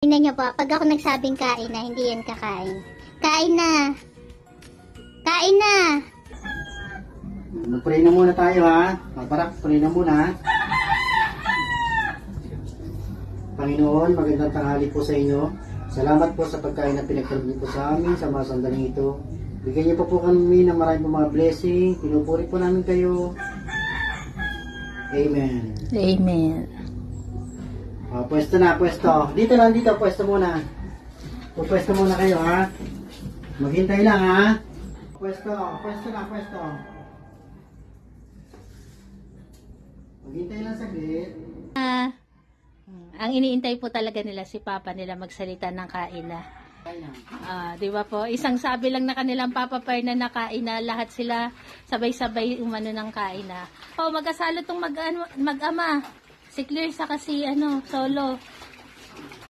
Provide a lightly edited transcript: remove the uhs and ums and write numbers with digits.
Tingnan niyo po, pag ako nagsabing kain na, hindi yan kakain. Kain na! Kain na! Mag-pray na muna tayo ha. Magparak, pray na muna. Panginoon, magandang tanghali po sa inyo. Salamat po sa pagkain na pinagkaloob niyo po sa amin sa mga sandaling ito. Bigyan niyo po kami ng maraming mga blessing. Pinupuri po namin kayo. Amen. Amen. Pwesto na, pwesto. Dito lang, dito, pwesto muna. Pwesto muna kayo ha. Maghintay lang ha. Pwesto na, pwesto. Maghintay lang saglit. Ang iniintay po talaga nila si Papa nila magsalita ng kain na. Di ba po? Isang sabi lang na kanilang Papa Fer na nakain na, lahat sila sabay-sabay umano ng kain na. Oh, mag-asalo tong mag-ama. Si Claire sa kasi solo.